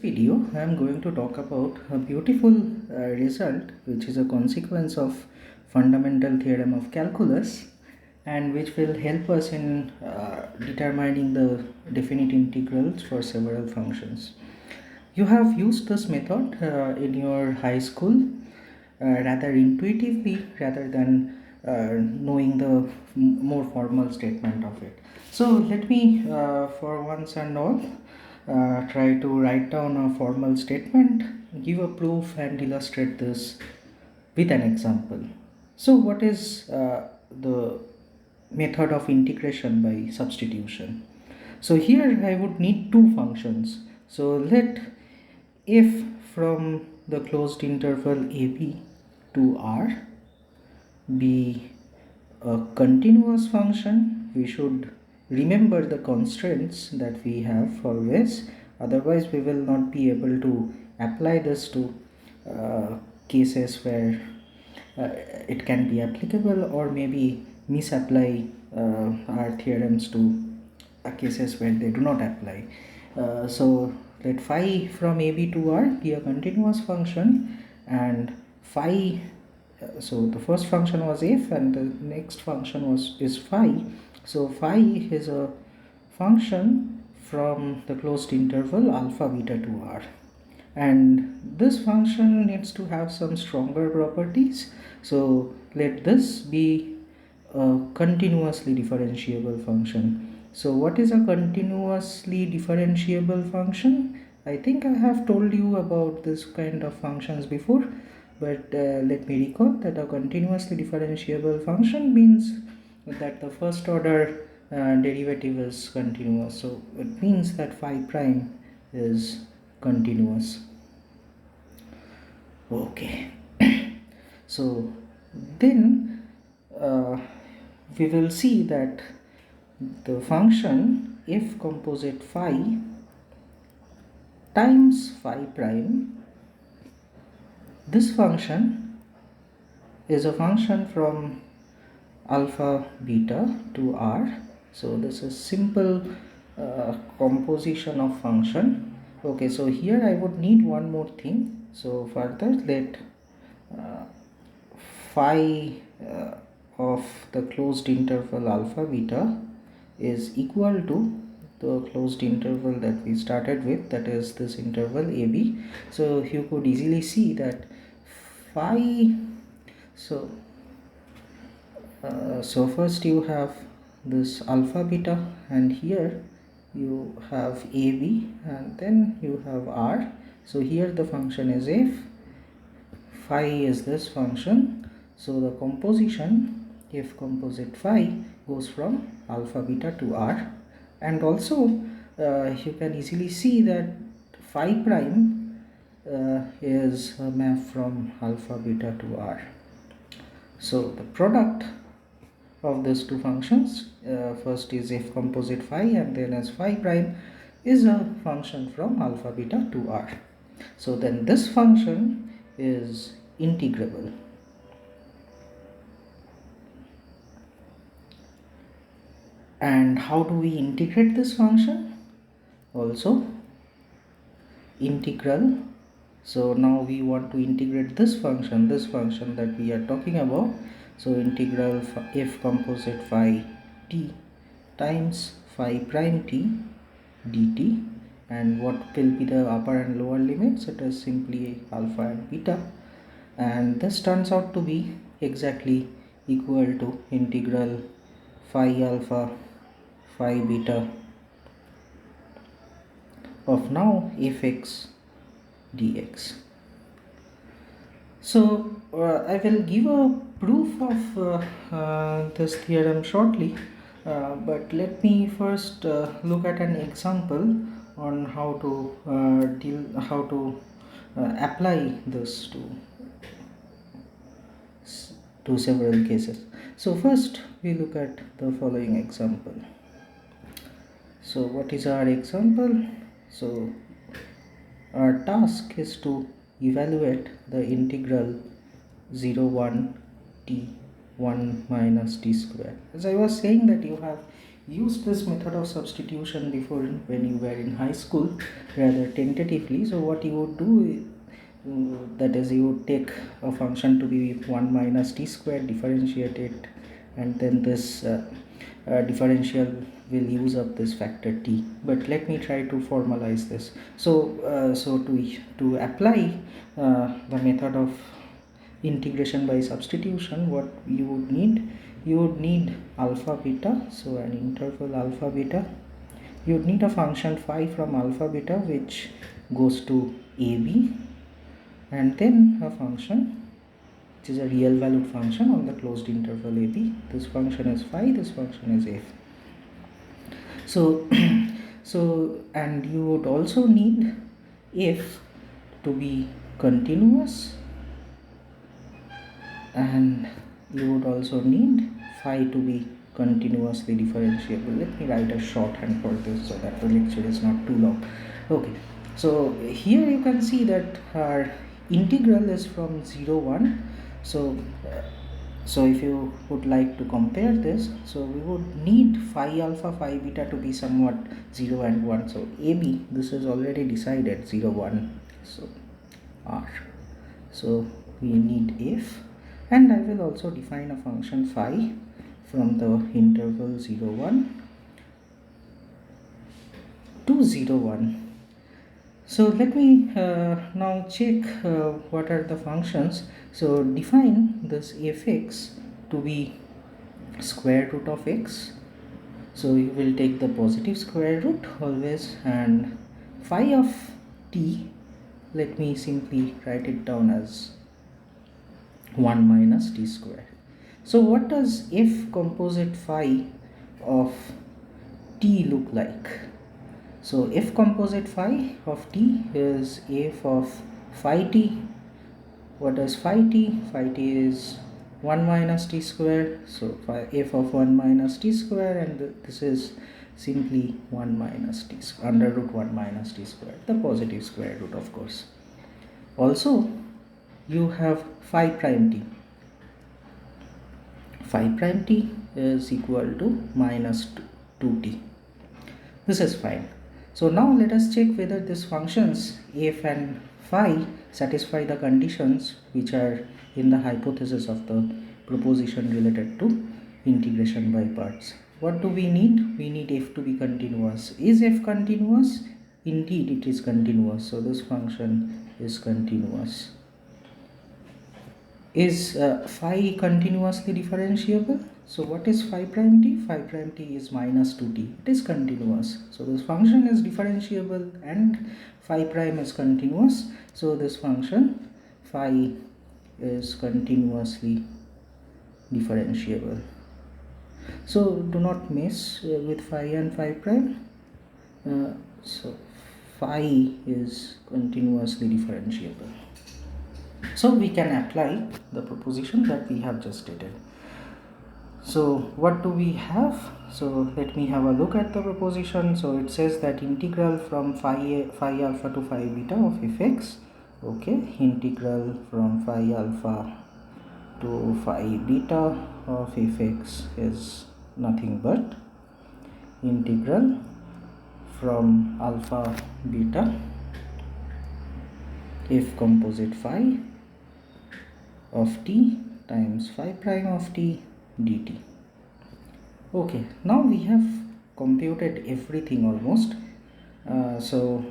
Video I am going to talk about a beautiful result which is a consequence of fundamental theorem of calculus and which will help us in determining the definite integrals for several functions. You have used this method in your high school rather intuitively rather than knowing the more formal statement of it. So let me for once and all try to write down a formal statement, give a proof and illustrate this with an example. So what is the method of integration by substitution? So here I would need two functions. So let f from the closed interval ab to r be a continuous function. We should remember the constraints that we have always, otherwise we will not be able to apply this to cases where it can be applicable, or maybe misapply our theorems to cases where they do not apply. So let phi from ab to r be a continuous function, and phi so the first function was f and the next function is phi. So phi is a function from the closed interval alpha beta to r, and this function needs to have some stronger properties. So let this be a continuously differentiable function. So what is a continuously differentiable function? I think I have told you about this kind of functions before, but let me recall that a continuously differentiable function means that the first order derivative is continuous. So it means that phi prime is continuous. Okay. So then we will see that the function f composite phi times phi prime, this function is a function from alpha beta to r. So this is simple composition of function. Okay, so here I would need one more thing. So further let phi of the closed interval alpha beta is equal to the closed interval that we started with, that is this interval ab. So you could easily see that phi, so first you have this alpha beta, and here you have ab, and then you have r. So here the function is f, phi is this function. So the composition f composite phi goes from alpha beta to r, and also you can easily see that phi prime is a map from alpha beta to r. So the product of these two functions, first is f composite phi and then as phi prime, is a function from alpha beta to r. So then this function is integrable. And how do we integrate this function? Also integral. So now we want to integrate this function that we are talking about. So integral f composite phi t times phi prime t dt, and what will be the upper and lower limits? It is simply alpha and beta, and this turns out to be exactly equal to integral phi alpha phi beta of now fx dx. So I will give a proof of this theorem shortly, but let me first look at an example on how to apply this to several cases. So first we look at the following example. So what is our example? So our task is to evaluate the integral 01 t 1 minus t square. As I was saying that you have used this method of substitution before when you were in high school, rather tentatively. So what you would do, that is, you would take a function to be 1 minus t squared, differentiate it, and then this differential will use up this factor t. But let me try to formalize this. So to apply the method of integration by substitution, what you would need alpha beta, so an interval alpha beta. You would need a function phi from alpha beta which goes to ab, and then a function which is a real valued function on the closed interval ab. This function is phi, this function is f. So and you would also need f to be continuous, and you would also need phi to be continuously differentiable. Let me write a shorthand for this so that the lecture is not too long. Okay, so here you can see that our integral is from 0 1. So if you would like to compare this, so we would need phi alpha phi beta to be somewhat 0 and 1. So AB, this is already decided, 0 1. So R, so we need f, and I will also define a function phi from the interval 0 1 to 0 1. So let me now check what are the functions. So define this fx to be square root of x. So you will take the positive square root always, and phi of t, let me simply write it down as 1 minus t square. So what does f composite phi of t look like? So f composite phi of t is f of phi t. What is phi t? Phi t is 1 minus t square. So f of 1 minus t square, and this is simply 1 minus t under root 1 minus t square, the positive square root, of course. Also you have phi prime t. Phi prime t is equal to minus 2t. This is fine. So now let us check whether these functions f and phi satisfy the conditions which are in the hypothesis of the proposition related to integration by parts. What do we need? We need f to be continuous. Is f continuous? Indeed it is continuous. So this function is continuous. Is phi continuously differentiable? So what is phi prime t? Phi prime t is minus 2t. It is continuous. So this function is differentiable and phi prime is continuous. So this function phi is continuously differentiable. So do not mess with phi and phi prime. So phi is continuously differentiable. So we can apply the proposition that we have just stated. So what do we have? So let me have a look at the proposition. So it says that integral from phi alpha to phi beta of fx. Okay, integral from phi alpha to phi beta of fx is nothing but integral from alpha beta f composite phi of t times phi prime of t dt. Okay, now we have computed everything almost. So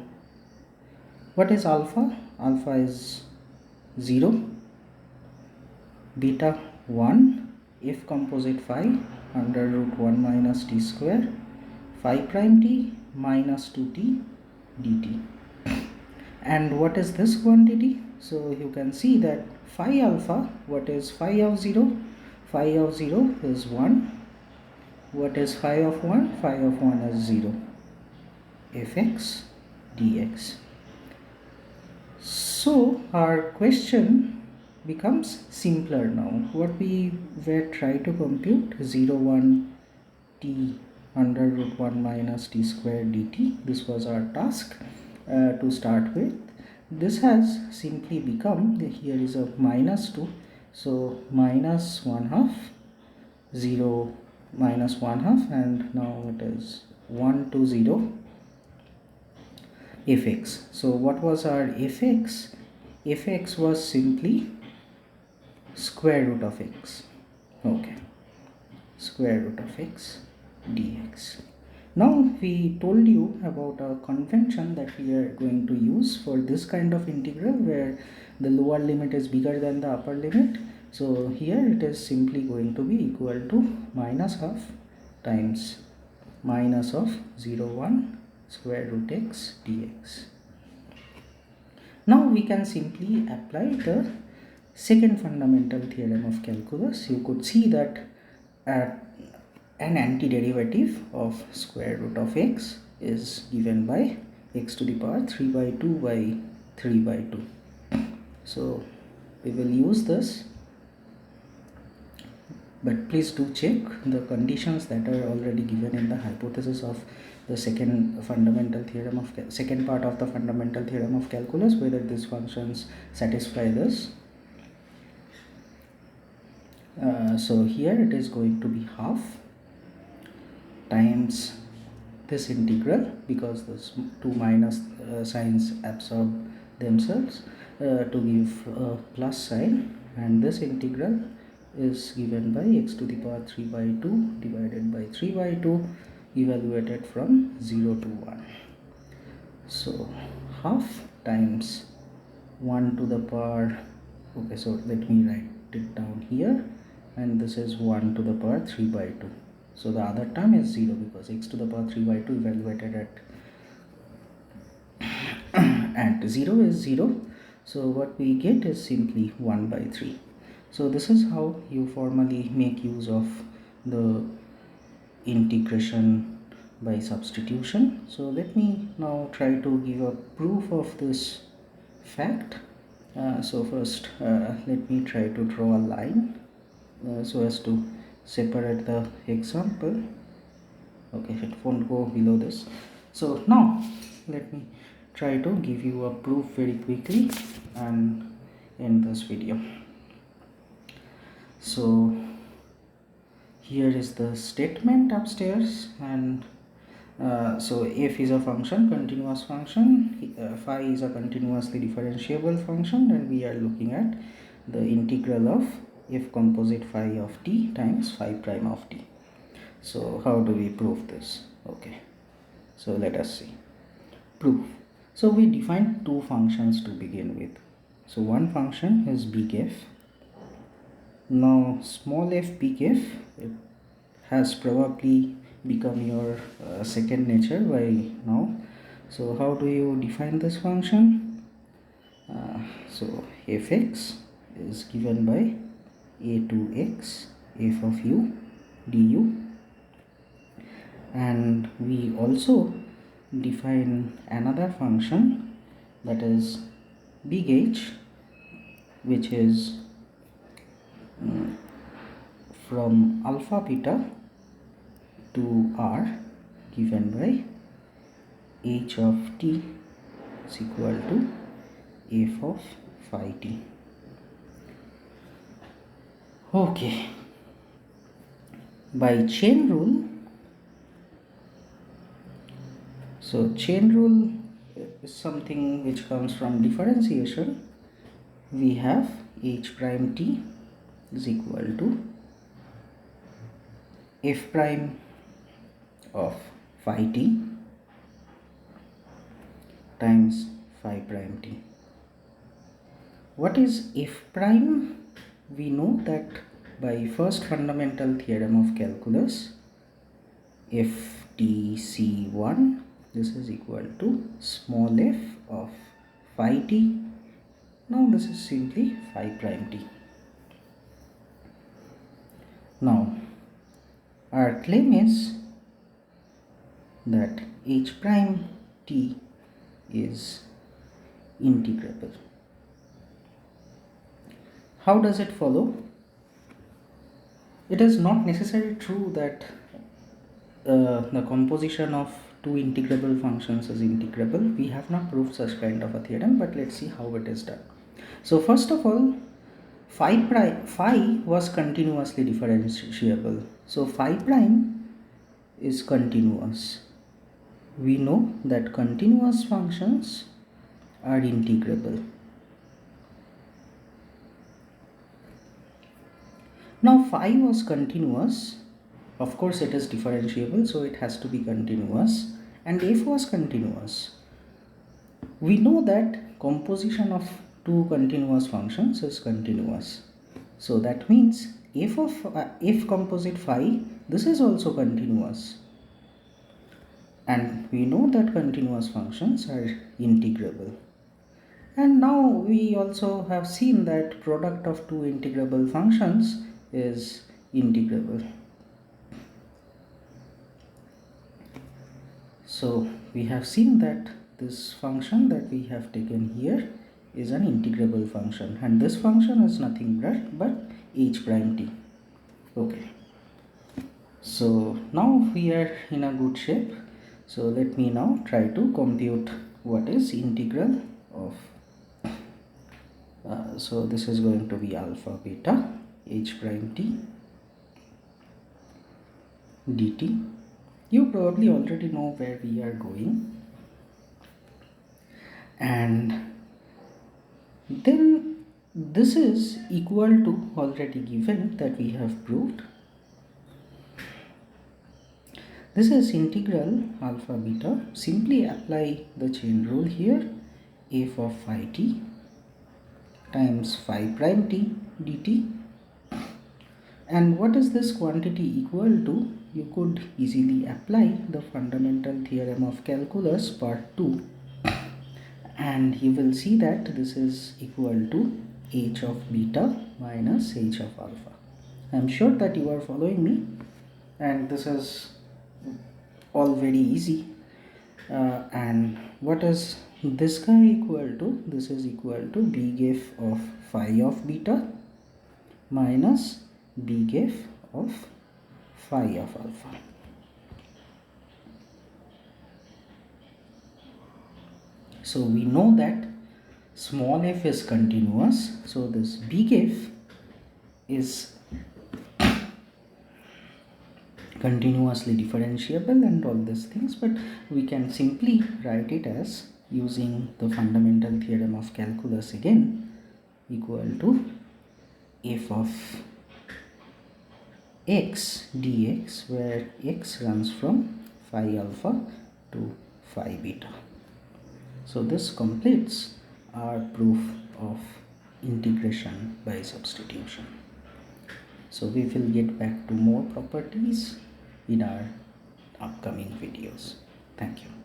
what is alpha? Alpha is 0, beta 1, f composite phi under root 1 minus t square, phi prime t minus 2t dt. And what is this quantity? So you can see that phi alpha, what is phi of 0? Phi of 0 is 1. What is phi of 1? Phi of 1 is 0. fx dx. So our question becomes simpler now. What we were trying to compute, 0 1 t under root 1 minus t square dt. This was our task to start with. This has simply become, here is a minus 2, so minus 1 half 0 minus 1/2, and now it is 1 to 0 fx. So what was our fx? Fx was simply square root of x. Okay, square root of x dx. Now we told you about a convention that we are going to use for this kind of integral where the lower limit is bigger than the upper limit. So here it is simply going to be equal to minus half times minus of 0 1 square root x dx. Now we can simply apply the second fundamental theorem of calculus. You could see that an antiderivative of square root of x is given by x to the power 3 by 2 by 3 by 2. So we will use this, but please do check the conditions that are already given in the hypothesis of the second fundamental theorem of second part of the fundamental theorem of calculus, whether these functions satisfy this. So here it is going to be half times this integral, because the two minus signs absorb themselves to give a plus sign, and this integral is given by x to the power 3 by 2 divided by 3 by 2 evaluated from 0 to 1. So half times 1 to the power, okay, so let me write it down here, and this is 1 to the power 3 by 2. So the other term is 0 because x to the power 3 by 2 evaluated at 0 is 0. So what we get is simply 1 by 3. So this is how you formally make use of the integration by substitution. So let me now try to give a proof of this fact. So first let me try to draw a line so as to separate the example. Okay, it won't go below this. So now let me try to give you a proof very quickly and end this video. So here is the statement upstairs, and so f is a function, continuous function, phi is a continuously differentiable function, and we are looking at the integral of f composite phi of t times phi prime of t. So how do we prove this? Okay, so let us see. Proof. So we define two functions to begin with. So one function is big F. Now small f big F, it has probably become your second nature by now. So how do you define this function? So fx is given by a to x f of u du, and we also define another function that is big H, which is from alpha beta to r, given by h of t is equal to f of phi t. Okay, by chain rule, so chain rule is something which comes from differentiation. We have h prime t is equal to f prime of phi t times phi prime t. What is f prime? We know that by first fundamental theorem of calculus, ftc1, this is equal to small f of phi t. Now this is simply phi prime t. Now our claim is that h prime t is integrable. How does it follow? It is not necessarily true that the composition of two integrable functions is integrable. We have not proved such kind of a theorem, but let's see how it is done. So first of all, phi was continuously differentiable. So phi prime is continuous. We know that continuous functions are integrable. Now phi was continuous. Of course it is differentiable, so it has to be continuous, and f was continuous. We know that composition of two continuous functions is continuous. So that means f of f composite phi, this is also continuous. And we know that continuous functions are integrable. And now we also have seen that product of two integrable functions is integrable. So we have seen that this function that we have taken here is an integrable function, and this function is nothing but h prime t. Okay, so now we are in a good shape. So let me now try to compute what is integral of so this is going to be alpha beta h prime t dt. You probably already know where we are going, and then this is equal to, already given that we have proved, this is integral alpha beta. Simply apply the chain rule here, f of phi t times phi prime t dt. And what is this quantity equal to? You could easily apply the fundamental theorem of calculus part 2, and you will see that this is equal to h of beta minus h of alpha. I am sure that you are following me, and this is all very easy. And what is this guy equal to? This is equal to big F of phi of beta minus big F of phi of alpha. So we know that small f is continuous, so this big F is continuously differentiable and all these things, but we can simply write it as, using the fundamental theorem of calculus again, equal to f of x dx, where x runs from phi alpha to phi beta. So this completes our proof of integration by substitution. So we will get back to more properties in our upcoming videos. Thank you.